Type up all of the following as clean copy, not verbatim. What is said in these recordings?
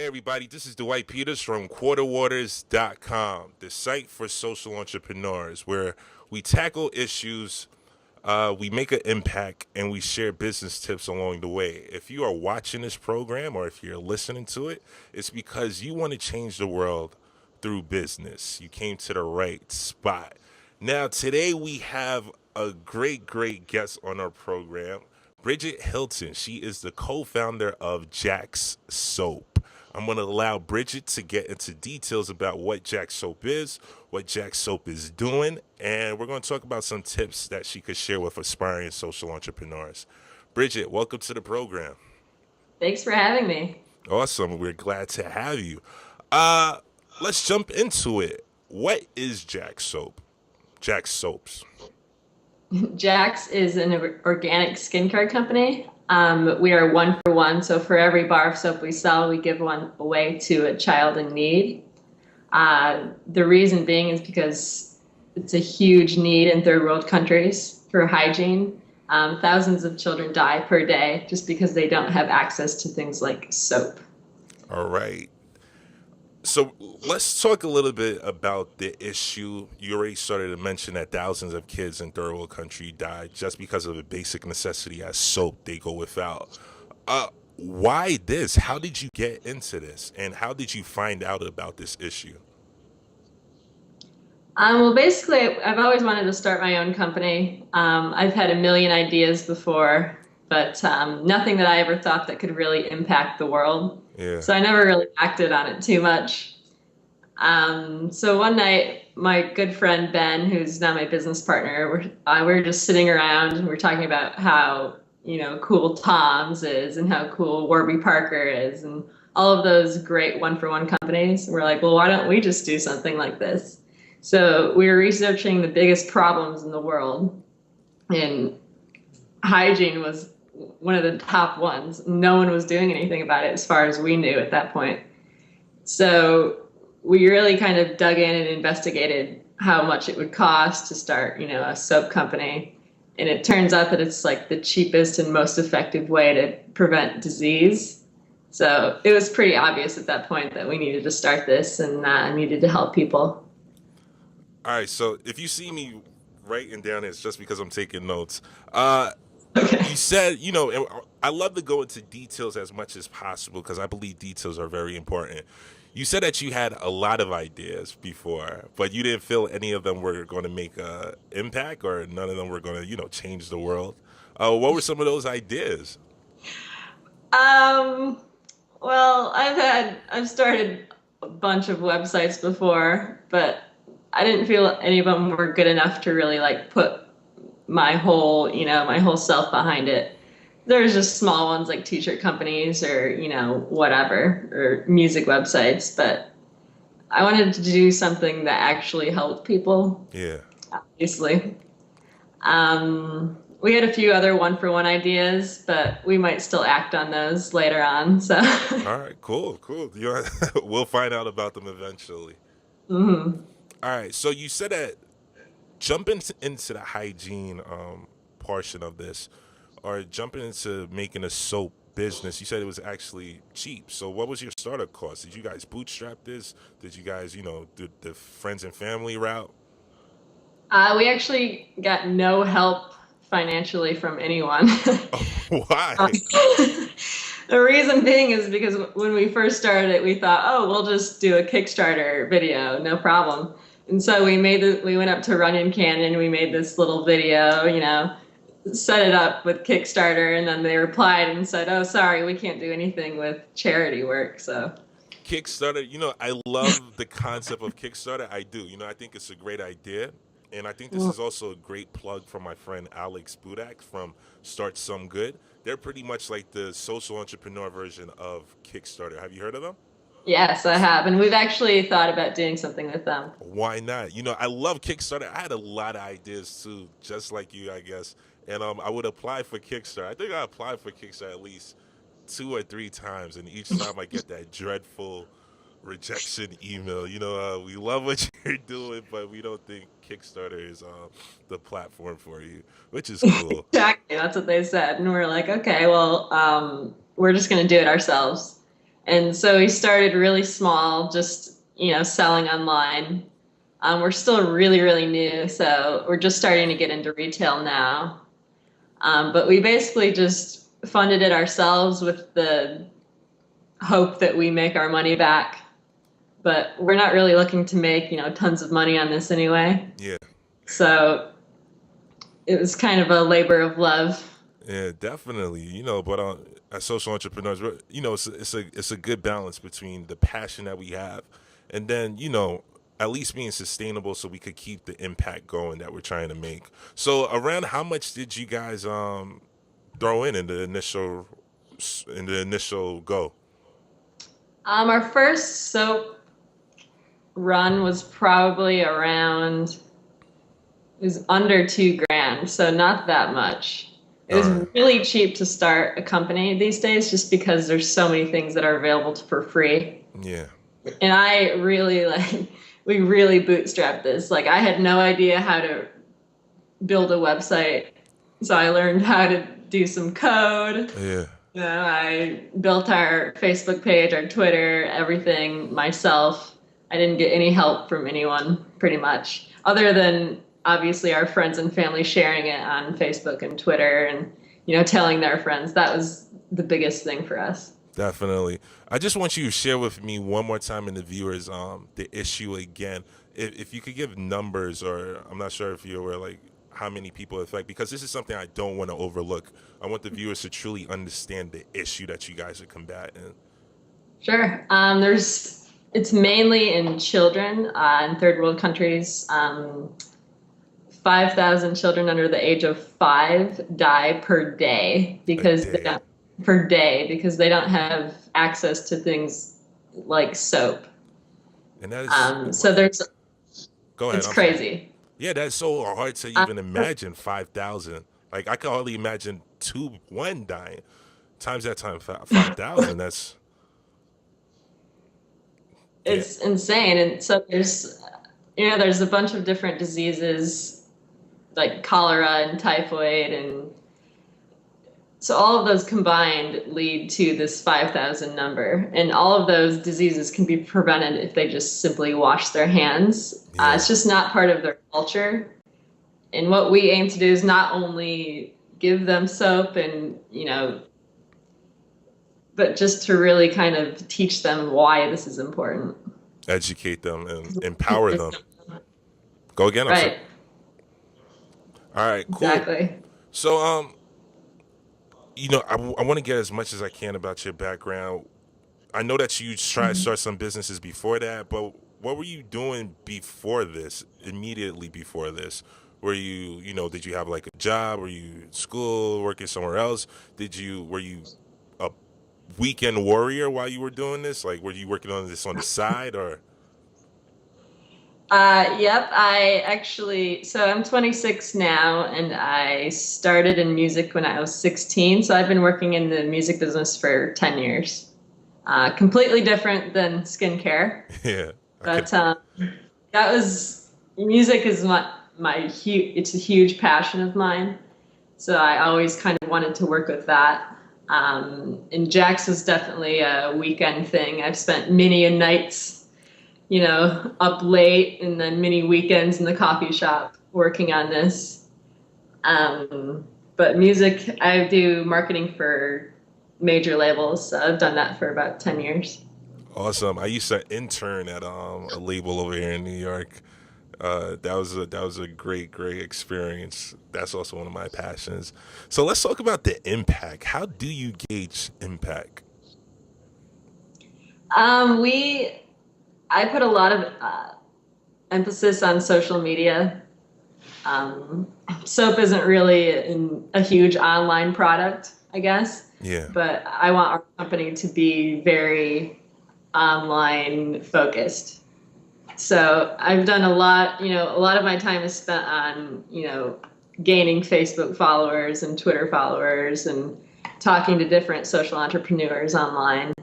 Hey everybody, this is Dwight Peters from quarterwaters.com, the site for social entrepreneurs where we tackle issues, we make an impact, and we share business tips along the way. If you are watching this program or if you're listening to it, it's because you want to change the world through business. You came to the right spot. Now, today we have a great guest on our program, Bridget Hilton. She is the co-founder of Jack's Soap. I'm going to allow Bridget to get into details about what Jack's Soap is, what Jack's Soap is doing, and we're going to talk about some tips that she could share with aspiring social entrepreneurs. Bridget, welcome to the program. Thanks for having me. Awesome. We're glad to have you. Let's jump into it. What is Jack's Soap? Jack's Soaps. Jack's is an organic skincare company. We are one for one, so for every bar of soap we sell, we give one away to a child in need. The reason being is because it's a huge need in third world countries for hygiene. Thousands of children die per day just because they don't have access to things like soap. All right. So let's talk a little bit about the issue. You already started to mention that thousands of kids in third world country die just because of a basic necessity as soap. They go without. Why this? How did you get into this? And how did you find out about this issue? Well, basically, I've always wanted to start my own company. I've had a million ideas before, but nothing that I ever thought that could really impact the world. Yeah. So I never really acted on it too much. So one night, my good friend Ben, who's now my business partner, we were just sitting around and we're talking about how, cool Tom's is and how cool Warby Parker is and all of those great one-for-one companies. We're like, well, why don't we just do something like this? So we were researching the biggest problems in the world, and hygiene was one of the top ones. No one was doing anything about it as far as we knew at that point. So we really kind of dug in and investigated how much it would cost to start, a soap company. And it turns out that it's like the cheapest and most effective way to prevent disease. So it was pretty obvious at that point that we needed to start this and needed to help people. All right. So if you see me writing down, it's just because I'm taking notes. Okay. You said, and I love to go into details as much as possible because I believe details are very important. You said that you had a lot of ideas before, but you didn't feel any of them were going to make an impact or none of them were going to, change the world. What were some of those ideas? Well, I've started a bunch of websites before, but I didn't feel any of them were good enough to really like put my whole self behind it. There's just small ones like t-shirt companies or, whatever, or music websites, but I wanted to do something that actually helped people, Yeah. obviously. We had a few other one-for-one ideas, but we might still act on those later on, so. All right, cool. We'll find out about them eventually. hmm All right, so you said that jumping into the hygiene portion of this, or jumping into making a soap business, you said it was actually cheap. So what was your startup cost? Did you guys bootstrap this? Did you guys, do the friends and family route? We actually got no help financially from anyone. Why? The reason being is because when we first started it, we thought, oh, we'll just do a Kickstarter video, no problem. And so we went up to Runyon Canyon, we made this little video, set it up with Kickstarter, and then they replied and said, oh, sorry, we can't do anything with charity work, so. Kickstarter, I love the concept of Kickstarter. I do. I think it's a great idea. And I think this is also a great plug from my friend Alex Budak from Start Some Good. They're pretty much like the social entrepreneur version of Kickstarter. Have you heard of them? Yes, I have, and we've actually thought about doing something with them. Why not? I love Kickstarter. I had a lot of ideas too, just like you, I guess. And I would apply for Kickstarter. I think I applied for Kickstarter at least 2 or 3 times, and each time I get that dreadful rejection email. We love what you're doing, but we don't think Kickstarter is the platform for you, which is cool. Exactly, that's what they said, and we're like, okay, well, we're just going to do it ourselves. And so we started really small, just, selling online. We're still really, really new, so we're just starting to get into retail now. But we basically just funded it ourselves with the hope that we make our money back. But we're not really looking to make, tons of money on this anyway. Yeah. So it was kind of a labor of love. Yeah, definitely. But as social entrepreneurs, it's a good balance between the passion that we have, and then at least being sustainable, so we could keep the impact going that we're trying to make. So, around how much did you guys throw in the initial go? Our first soap run was probably around, it was under 2 grand, so not that much. It All was right. really cheap to start a company these days just because there's so many things that are available for free. Yeah. And I really we really bootstrapped this. Like, I had no idea how to build a website. So I learned how to do some code. Yeah. I built our Facebook page, our Twitter, everything myself. I didn't get any help from anyone, pretty much, other than obviously our friends and family sharing it on Facebook and Twitter and, telling their friends. That was the biggest thing for us. Definitely. I just want you to share with me one more time, and the viewers, the issue again. If you could give numbers, or I'm not sure if you're aware, like how many people affect, because this is something I don't want to overlook. I want the viewers to truly understand the issue that you guys are combating. Sure. It's mainly in children in third world countries. 5,000 children under the age of 5 die per day A because day. they don't have access to things like soap. And that is, So go ahead. it's I'm sorry. crazy. Yeah, that's so hard to Um, even imagine 5,000. Like, I can hardly imagine one dying. Times that time 5,000, that's, yeah. it's insane. And so there's a bunch of different diseases like cholera and typhoid, and so all of those combined lead to this 5,000 number. And all of those diseases can be prevented if they just simply wash their hands. Yeah. It's just not part of their culture. And what we aim to do is not only give them soap and, but just to really kind of teach them why this is important. Educate them and empower them. Go again. I'm sorry. Right, All right, cool. exactly. So, I want to get as much as I can about your background. I know that you tried to start some businesses before that, but what were you doing before this? Immediately before this, did you have like a job? Were you in school, working somewhere else? Were you a weekend warrior while you were doing this? Like, were you working on this on the side, or? Yep, so I'm 26 now, and I started in music when I was 16. So I've been working in the music business for 10 years. Completely different than skincare, Yeah. but music is it's a huge passion of mine. So I always kind of wanted to work with that. And Jax was definitely a weekend thing. I've spent many a nights, up late, and then many weekends in the coffee shop working on this. But music, I do marketing for major labels. So I've done that for about 10 years. Awesome. I used to intern at a label over here in New York. That was a great experience. That's also one of my passions. So let's talk about the impact. How do you gauge impact? I put a lot of emphasis on social media. Soap isn't really a huge online product, I guess, Yeah. but I want our company to be very online focused. So I've done a lot of my time is spent on, gaining Facebook followers and Twitter followers and talking to different social entrepreneurs online.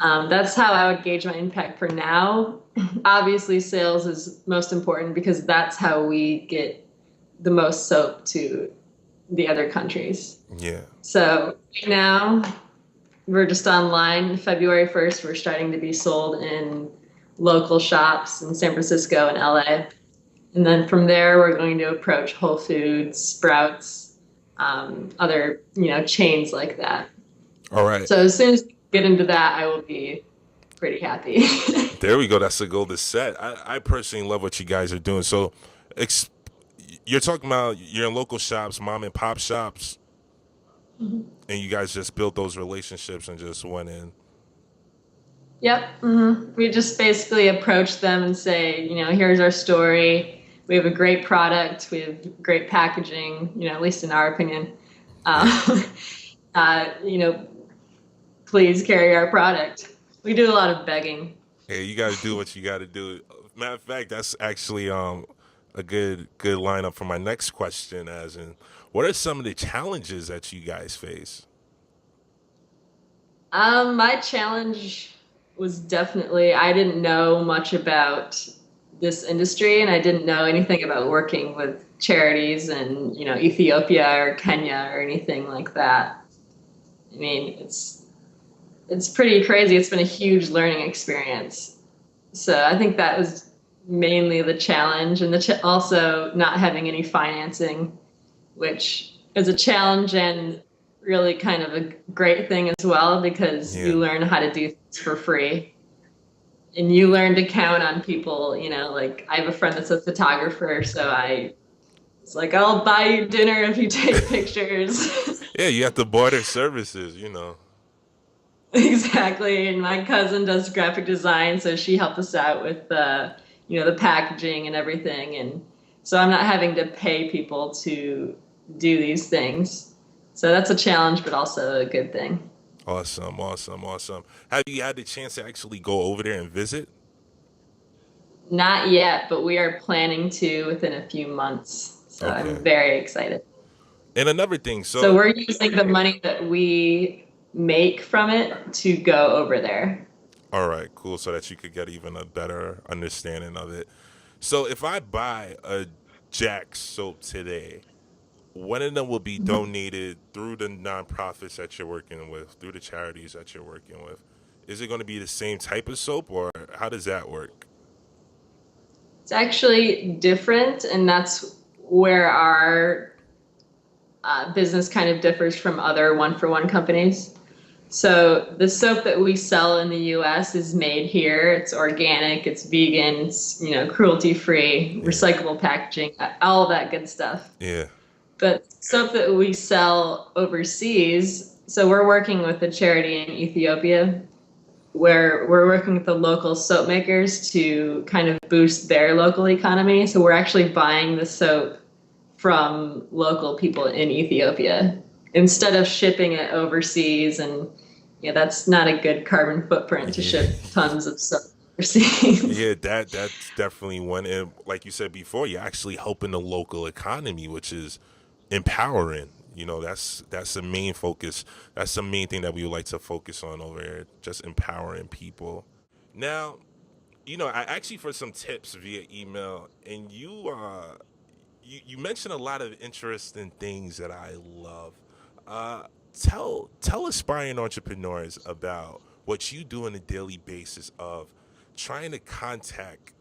That's how I would gauge my impact for now. Obviously, sales is most important because that's how we get the most soap to the other countries. Yeah. So now we're just online. February 1st, we're starting to be sold in local shops in San Francisco and LA. And then from there, we're going to approach Whole Foods, Sprouts, other, chains like that. All right. So as soon as we get into that, I will be pretty happy. There we go. That's the goal to set. I personally love what you guys are doing. So, ex- you're talking about you're in local shops, mom and pop shops, and you guys just built those relationships and just went in. Yep. We just basically approach them and say, here's our story. We have a great product. We have great packaging, at least in our opinion. Yeah. Uh, please carry our product. We do a lot of begging. Hey, you got to do what you got to do. Matter of fact, that's actually a good lineup for my next question. As in, what are some of the challenges that you guys face? My challenge was definitely I didn't know much about this industry and I didn't know anything about working with charities and, Ethiopia or Kenya or anything like that. I mean, it's pretty crazy. It's been a huge learning experience. So I think that was mainly the challenge, and also not having any financing, which is a challenge and really kind of a great thing as well because Yeah. you learn how to do things for free and you learn to count on people. Like I have a friend that's a photographer, so I it's like I'll buy you dinner if you take pictures. Yeah, you have to barter services. Exactly. And my cousin does graphic design, so she helped us out with the packaging and everything. And so I'm not having to pay people to do these things. So that's a challenge, but also a good thing. Awesome, awesome, awesome. Have you had the chance to actually go over there and visit? Not yet, but we are planning to within a few months. So Okay. I'm very excited. And another thing, So so we're using the money that we make from it to go over there. all right, cool, so that you could get even a better understanding of it. So if I buy a Jack soap today, one of them will be donated through the nonprofits that you're working with, through the charities that you're working with. Is it going to be the same type of soap, or how does that work? It's actually different, and that's where our business kind of differs from other one-for-one companies. So the soap that we sell in the US is made here. It's organic, it's vegan, it's, cruelty-free, Yeah, recyclable packaging, all that good stuff. yeah, But soap that we sell overseas, so we're working with a charity in Ethiopia where we're working with the local soap makers to kind of boost their local economy. So we're actually buying the soap from local people in Ethiopia instead of shipping it overseas. And that's not a good carbon footprint to yeah. ship tons of soap overseas. Yeah, that's definitely one. And like you said before, you're actually helping the local economy, which is empowering. That's the main focus. That's the main thing that we would like to focus on over here, just empowering people. Now, I asked you for some tips via email, and you mentioned a lot of interesting things that I love. Uh, tell aspiring entrepreneurs about what you do on a daily basis of trying to contact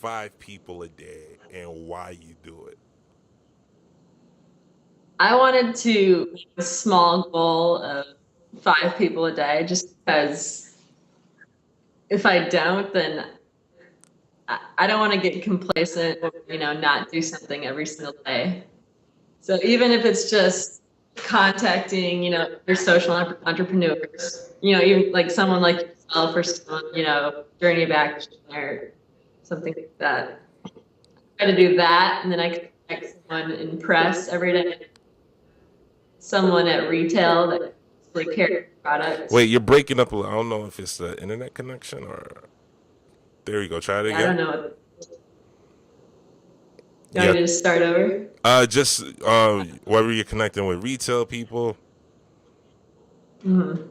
5 people a day and why you do it. I wanted to make a small goal of 5 people a day just because if I don't, then I don't want to get complacent or, not do something every single day. So even if it's just contacting, your social entrepreneurs, even like someone like yourself or someone, Journey Back or something like that. Try to do that, and then I can connect someone in press every day, someone at retail that like carries Wait, products. you're breaking up. I don't know if it's the internet connection or. There you go. Try it Yeah, I don't again. know. You want Yeah. me to just start over? Just whether you're connecting with retail people. Mhm.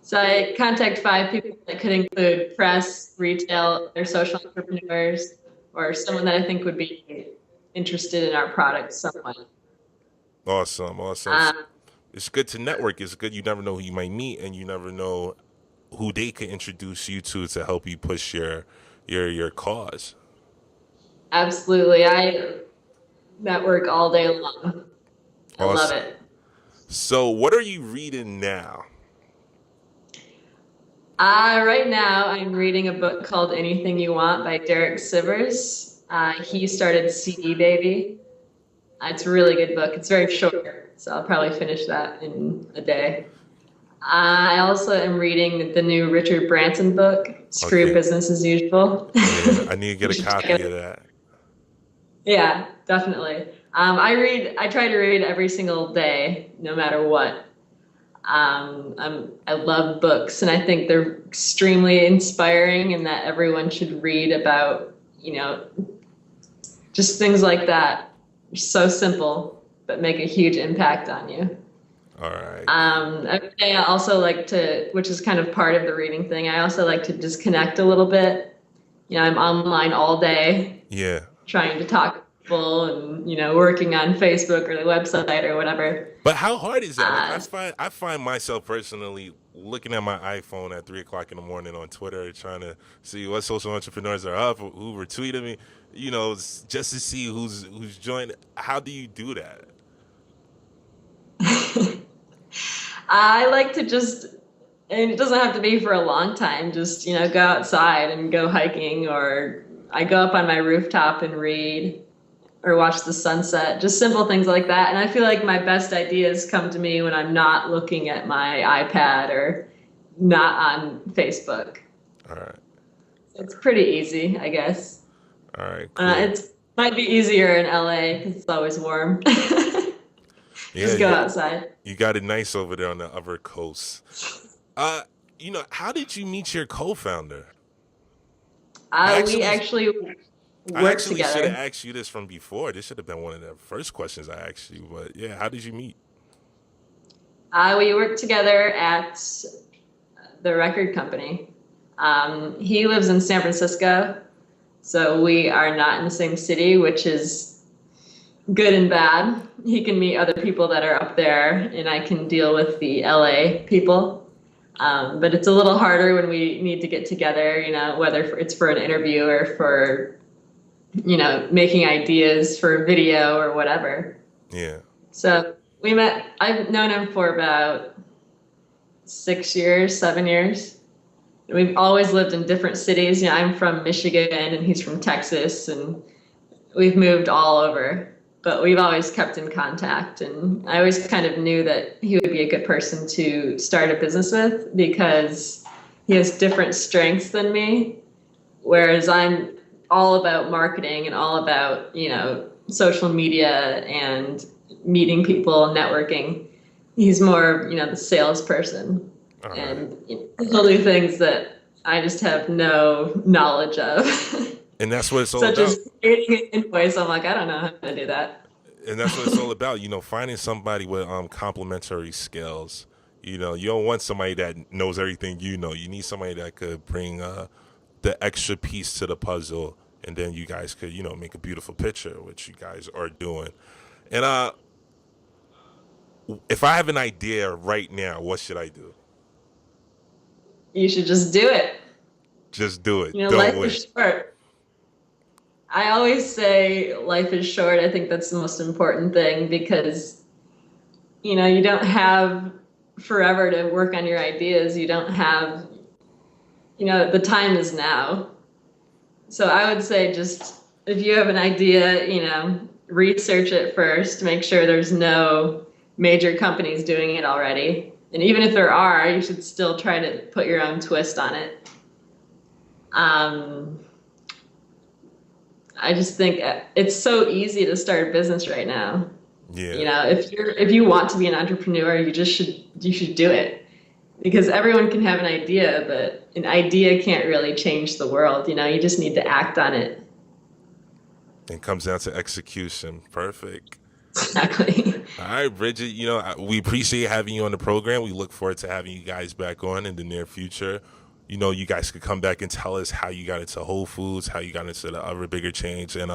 So I contact 5 people that could include press, retail, their social entrepreneurs, or someone that I think would be interested in our product somewhat. Awesome, awesome. Um, it's good to network. It's good. You never know who you might meet, and you never know who they could introduce you to help you push your cause. Absolutely. I network all day long. I love Awesome. it. So, what are you reading now? Right now, I'm reading a book called Anything You Want by Derek Sivers. He started CD Baby. It's a really good book. It's very short, so I'll probably finish that in a day. I also am reading the new Richard Branson book, Screw Okay. Business as Usual. Yeah, I need to get You a should check copy of it. that. Yeah, definitely. I try to read every single day, no matter what. I love books, and I think they're extremely inspiring, and that everyone should read about, just things like that. So simple, but make a huge impact on you. All right. I also like to, which is kind of part of the reading thing, I also like to disconnect a little bit. I'm online all day Yeah. trying to talk to people and, working on Facebook or the website or whatever. But how hard is that? Like Uh, I find myself personally looking at my iPhone at 3 o'clock in the morning on Twitter, trying to see what social entrepreneurs are up, who retweeted me, just to see who's joined. How do you do that? I like to just, and it doesn't have to be for a long time, just, go outside and go hiking, or I go up on my rooftop and read or watch the sunset, just simple things like that. And I feel like my best ideas come to me when I'm not looking at my iPad or not on Facebook. All right. It's pretty easy, I guess. All right. Cool. It might be easier in LA because it's always warm. Yeah. Just go outside. You got it nice over there on the upper coast. Uh, how did you meet your co-founder? I We actually actually I work actually should have together. asked you this from before. This should have been one of the first questions I asked you. But yeah, how did you meet? We work together at the record company. He lives in San Francisco, so we are not in the same city, which is good and bad. He can meet other people that are up there, and I can deal with the LA people. But it's a little harder when we need to get together, whether it's for an interview or for, making ideas for video or whatever. Yeah. So we met, I've known him for about 6 years, 7 years. We've always lived in different cities. I'm from Michigan and he's from Texas, and we've moved all over, but we've always kept in contact. And I always kind of knew that he would be a good person to start a business with because he has different strengths than me, whereas I'm all about marketing and all about, social media and meeting people, networking. He's more, the salesperson. All right. And he'll do things that I just have no knowledge of. And that's what it's all Such about. as creating an invoice. I'm like, I don't know how to do that. And that's what it's all about. Finding somebody with complementary skills. You don't want somebody that knows everything you know. You need somebody that could bring the extra piece to the puzzle, and then you guys could, make a beautiful picture, which you guys are doing. And if I have an idea right now, what should I do? You should just do it. Just do it. Don't Life wait. is short. I always say life is short. I think that's the most important thing because, you don't have forever to work on your ideas. You don't have, the time is now. So I would say just if you have an idea, research it first, make sure there's no major companies doing it already. And even if there are, you should still try to put your own twist on it. I just think it's so easy to start a business right now. Yeah. If you want to be an entrepreneur, you should do it because everyone can have an idea, but an idea can't really change the world. You just need to act on it. It comes down to execution. Perfect. Exactly. All right, Bridget, we appreciate having you on the program. We look forward to having you guys back on in the near future. You guys could come back and tell us how you got into Whole Foods, how you got into the other bigger change, and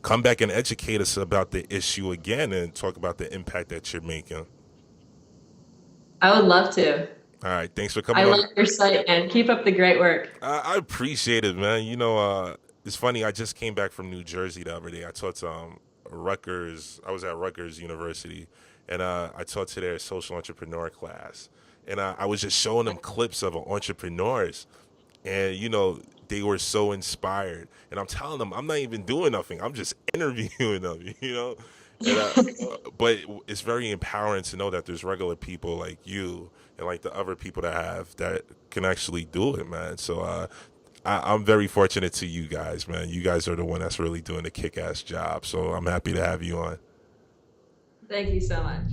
come back and educate us about the issue again and talk about the impact that you're making. I would love to. All right, thanks for I coming on. love your site and keep up the great work. I appreciate it, man. It's funny. I just came back from New Jersey the other day. I taught Rutgers. I was at Rutgers University, and I taught to their social entrepreneur class. And I was just showing them clips of entrepreneurs, and they were so inspired. And I'm telling them I'm not even doing nothing. I'm just interviewing them. And but it's very empowering to know that there's regular people like you and like the other people that can actually do it, man. So I'm very fortunate to you guys, man. You guys are the one that's really doing a kick-ass job. So I'm happy to have you on. Thank you so much.